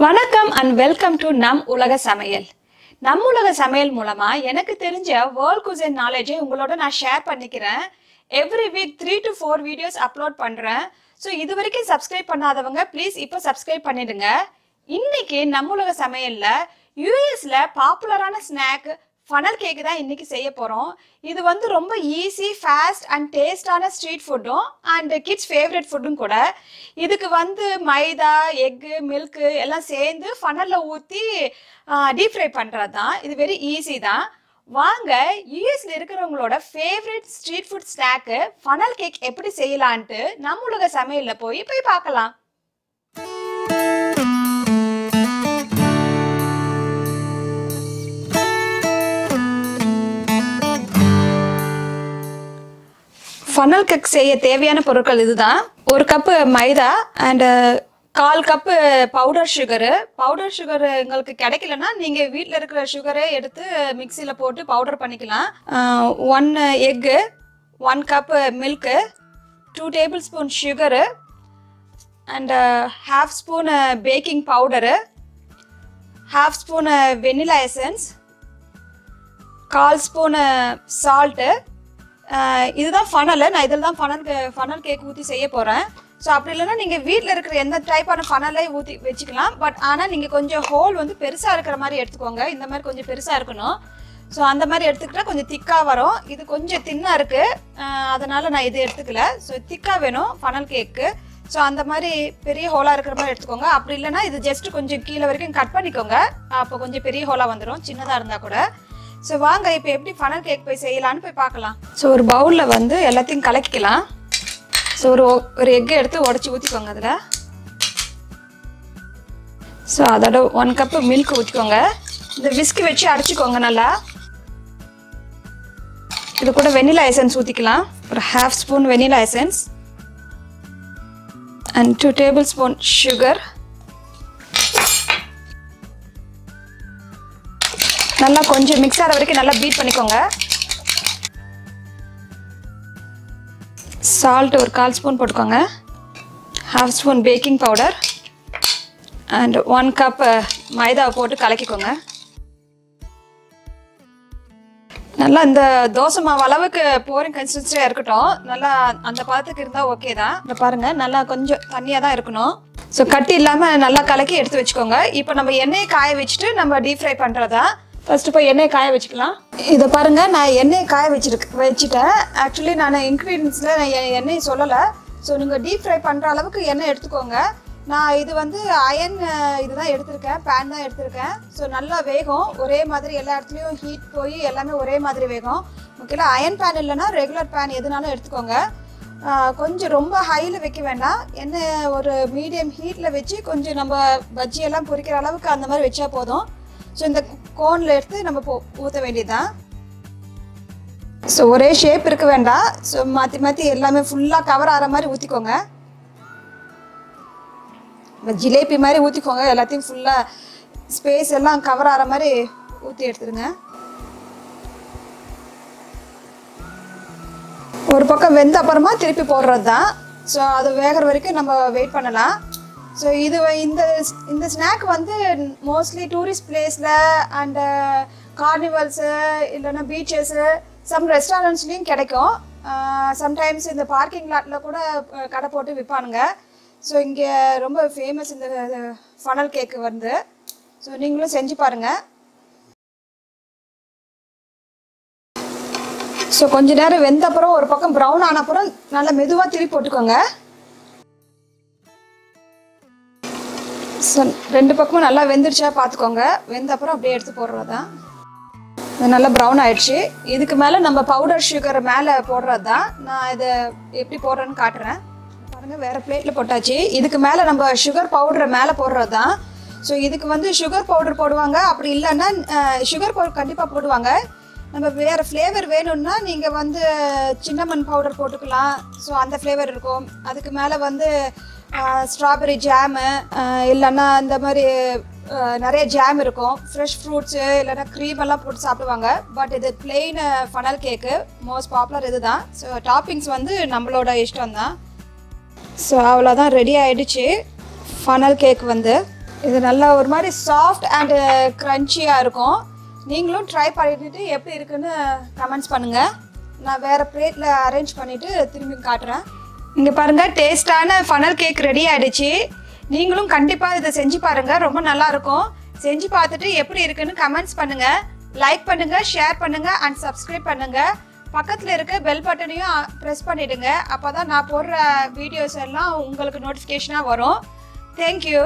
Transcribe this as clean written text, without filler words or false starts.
வணக்கம் and welcome to நம் உலக சமையல். நம் உலக சமையல் மூலமா எனக்கு தெரிஞ்ச world cuisine knowledge உங்களோட நான் ஷேர் பண்ணிக்கிறேன். Every week 3 to 4 videos upload பண்றேன். So இதுவரைக்கும் subscribe பண்ணாதவங்க please இப்போ subscribe பண்ணிடுங்க. இன்னைக்கு நம் உலக சமையல்ல USல பாப்புலரான ஸ்நாக் ஃபனல் கேக் தான் இன்னைக்கு செய்ய போறோம். இது வந்து ரொம்ப ஈஸி, ஃபாஸ்ட் அண்ட் டேஸ்டான ஸ்ட்ரீட் ஃபுட்டும் அண்ட் கிட்ஸ் ஃபேவரட் ஃபுட்டும் கூட. இதுக்கு வந்து மைதா, எக், மில்க் எல்லாம் சேர்ந்து ஃபனல்ல ஊற்றி டீப் ஃப்ரை பண்ணுறது தான். இது வெரி ஈஸி தான். வாங்க யூஎஸ்ல இருக்கிறவங்களோட favourite street food snack funnel cake எப்படி செய்யலான்ட்டு நம்ம உலக சமையல்ல போய் பார்க்கலாம். ஃபனல் கேக் செய்ய தேவையான பொருட்கள் இதுதான். ஒரு cup maida and 1/4 cup powder sugar. Powder sugar உங்களுக்கு கிடைக்கலன்னா நீங்கள் வீட்டில் இருக்கிற சுகரே எடுத்து மிக்சியில் போட்டு பவுடர் பண்ணிக்கலாம். 1 egg, 1 cup milk, 2 table spoon sugar and 1/2 spoon baking powder, 1/2 spoon vanilla essence, 1/4 spoon salt. இதுதான் ஃபனல். நான் இதில் தான் ஃபனல் கேக் ஊற்றி செய்ய போகிறேன். ஸோ அப்படி இல்லைன்னா நீங்கள் வீட்டில் இருக்கிற எந்த டைப்பான ஃபனலை ஊற்றி வச்சுக்கலாம். பட் ஆனால் நீங்கள் கொஞ்சம் ஹோல் வந்து பெருசாக இருக்கிற மாதிரி எடுத்துக்கோங்க. இந்த மாதிரி கொஞ்சம் பெருசாக இருக்கணும். ஸோ அந்த மாதிரி எடுத்துக்கிட்டால் கொஞ்சம் திக்காக வரும். இது கொஞ்சம் தின்னாக இருக்குது, அதனால் நான் இது எடுத்துக்கல. ஸோ திக்காக வேணும் ஃபனல் கேக்கு. ஸோ அந்த மாதிரி பெரிய ஹோலாக இருக்கிற மாதிரி எடுத்துக்கோங்க. அப்படி இல்லைன்னா இது ஜஸ்ட்டு கொஞ்சம் கீழே வரைக்கும் கட் பண்ணிக்கோங்க. அப்போ கொஞ்சம் பெரிய ஹோலாக வந்துடும், சின்னதாக இருந்தால் கூட. ஸோ வாங்க இப்போ எப்படி ஃபனல் கேக் போய் செய்யலான்னு போய் பார்க்கலாம். ஸோ ஒரு பவுலில் வந்து எல்லாத்தையும் கலக்கிக்கலாம். ஸோ ஒரு எக்கு எடுத்து உடச்சி ஊற்றிக்கோங்க அதில். ஸோ அதோட 1 கப்பு மில்க் ஊற்றிக்கோங்க. இந்த விஸ்கி வச்சு அடிச்சுக்கோங்க நல்லா. இது கூட வெனிலா எசன்ஸ் ஊற்றிக்கலாம். ஒரு 1/2 spoon vanilla essence and 2 table spoon sugar. நல்லா கொஞ்சம் மிக்ஸ் ஆகிற வரைக்கும் நல்லா பீட் பண்ணிக்கோங்க. சால்ட் ஒரு 1/4 ஸ்பூன் போட்டுக்கோங்க. 1/2 spoon baking powder and 1 cup மைதாவை போட்டு கலக்கிக்கோங்க. நல்லா இந்த தோசை மாவு அளவுக்கு போரிங் கன்சிஸ்டன்சியாக இருக்கட்டும். நல்லா அந்த பதத்துக்கு இருந்தால் ஓகே தான். இந்த பாருங்கள், நல்லா கொஞ்சம் தண்ணியாக தான் இருக்கணும். ஸோ கட்டி இல்லாமல் நல்லா கலக்கி எடுத்து வச்சுக்கோங்க. இப்போ நம்ம எண்ணெயை காய வச்சுட்டு நம்ம டீப் ஃப்ரை பண்ணுறதா. ஃபஸ்ட்டு போய் எண்ணெயை காய வச்சுக்கலாம். இதை பாருங்கள், நான் எண்ணெயை காய வச்சுட்டேன். ஆக்சுவலி நான் இன்க்ரீடியன்ஸில் நான் எண்ணெயை சொல்லலை. ஸோ நீங்கள் டீப் ஃப்ரை பண்ணுற அளவுக்கு எண்ணெய் எடுத்துக்கோங்க. நான் இது வந்து அயன் இதுதான் எடுத்திருக்கேன், பேன் தான் எடுத்திருக்கேன். ஸோ நல்லா வேகும், ஒரே மாதிரி எல்லா இடத்துலையும் ஹீட் போய் எல்லாமே ஒரே மாதிரி வேகும். முக்கியமாக அயன் பேன் இல்லைன்னா ரெகுலர் பேன் எதுனாலும் எடுத்துக்கோங்க. கொஞ்சம் ரொம்ப ஹையில் வைக்க வேண்டாம். எண்ணெய் ஒரு மீடியம் ஹீட்டில் வச்சு கொஞ்சம் நம்ம பஜ்ஜியெல்லாம் பொரிக்கிற அளவுக்கு அந்த மாதிரி வச்சா போதும். ஸோ இந்த கோனில் எடுத்து நம்ம ஊற்ற வேண்டியதுதான். ஸோ ஒரே ஷேப் இருக்க வேண்டாம். ஸோ மாற்றி எல்லாமே ஃபுல்லாக கவர் ஆகிற மாதிரி ஊற்றிக்கோங்க. ஜிலேபி மாதிரி ஊற்றிக்கோங்க. எல்லாத்தையும் ஃபுல்லாக ஸ்பேஸ் எல்லாம் கவர் ஆகிற மாதிரி ஊற்றி எடுத்துடுங்க. ஒரு பக்கம் வெந்த அப்புறமா திருப்பி போடுறது தான். ஸோ அது வேகிற வரைக்கும் நம்ம வெயிட் பண்ணலாம். ஸோ இது இந்த ஸ்நாக் வந்து மோஸ்ட்லி டூரிஸ்ட் பிளேஸில் அண்டு கார்னிவல்ஸு இல்லைன்னா பீச்சஸ்ஸு சம் ரெஸ்டாரண்ட்ஸ்லேயும் கிடைக்கும். சம்டைம்ஸ் இந்த பார்க்கிங் லாட்டில் கூட கடை போட்டு விற்பானுங்க. ஸோ இங்கே ரொம்ப ஃபேமஸ் இந்த ஃபனல் கேக்கு வந்து. ஸோ நீங்களும் செஞ்சு பாருங்கள். ஸோ கொஞ்ச நேரம் வெந்த அப்புறம் ஒரு பக்கம் ப்ரௌன் ஆன அப்புறம் நல்லா மெதுவாக திருப்பி போட்டுக்கோங்க. ஸோ 2 பக்கமும் நல்லா வெந்துருச்சா பார்த்துக்கோங்க. வெந்த அப்புறம் அப்படியே எடுத்து போடுறது தான். இது நல்லா ப்ரௌன் ஆகிடுச்சு. இதுக்கு மேலே நம்ம பவுடர் சுகர் மேலே போடுறது தான். நான் இதை எப்படி போடுறேன்னு காட்டுறேன் பாருங்கள். வேறு பிளேட்டில் போட்டாச்சு. இதுக்கு மேலே நம்ம சுகர் பவுடரை மேலே போடுறது தான். ஸோ இதுக்கு வந்து சுகர் பவுடர் போடுவாங்க. அப்படி இல்லைன்னா சுகர் பவுடர் கண்டிப்பாக போடுவாங்க. நம்ம வேறு ஃப்ளேவர் வேணும்னா நீங்கள் வந்து சின்னமன் பவுடர் போட்டுக்கலாம். ஸோ அந்த ஃப்ளேவர் இருக்கும். அதுக்கு மேலே வந்து ஸ்ட்ராபெரி ஜாமு இல்லைன்னா இந்த மாதிரி நிறைய ஜாம் இருக்கும். ஃப்ரெஷ் ஃப்ரூட்ஸு இல்லைன்னா க்ரீம் எல்லாம் போட்டு சாப்பிடுவாங்க. பட் இது பிளெயின் ஃபனல் கேக்கு மோஸ்ட் பாப்புலர் இது தான். ஸோ டாப்பிங்ஸ் வந்து நம்மளோட இஷ்டம் தான். ஸோ அவ்வளோதான், ரெடி ஆகிடுச்சு ஃபனல் கேக் வந்து. இது நல்லா ஒரு மாதிரி சாஃப்ட் அண்ட் க்ரன்ச்சியாக இருக்கும். நீங்களும் ட்ரை பண்ணிட்டு எப்படி இருக்குன்னு கமெண்ட்ஸ் பண்ணுங்கள். நான் வேறு பிளேட்டில் அரேஞ்ச் பண்ணிவிட்டு திரும்பி காட்டுறேன். இங்கே பாருங்கள், டேஸ்டான ஃபனல் கேக் ரெடி ஆகிடுச்சு. நீங்களும் கண்டிப்பாக இதை செஞ்சு பாருங்கள், ரொம்ப நல்லாயிருக்கும். செஞ்சு பார்த்துட்டு எப்படி இருக்குன்னு கமெண்ட்ஸ் பண்ணுங்கள். லைக் பண்ணுங்கள், ஷேர் பண்ணுங்கள் அண்ட் சப்ஸ்கிரைப் பண்ணுங்கள். பக்கத்தில் இருக்க பெல் பட்டனையும் ப்ரெஸ் பண்ணிவிடுங்க. அப்போ தான் நான் போடுற வீடியோஸ் எல்லாம் உங்களுக்கு நோட்டிஃபிகேஷனாக வரும். தேங்க்யூ.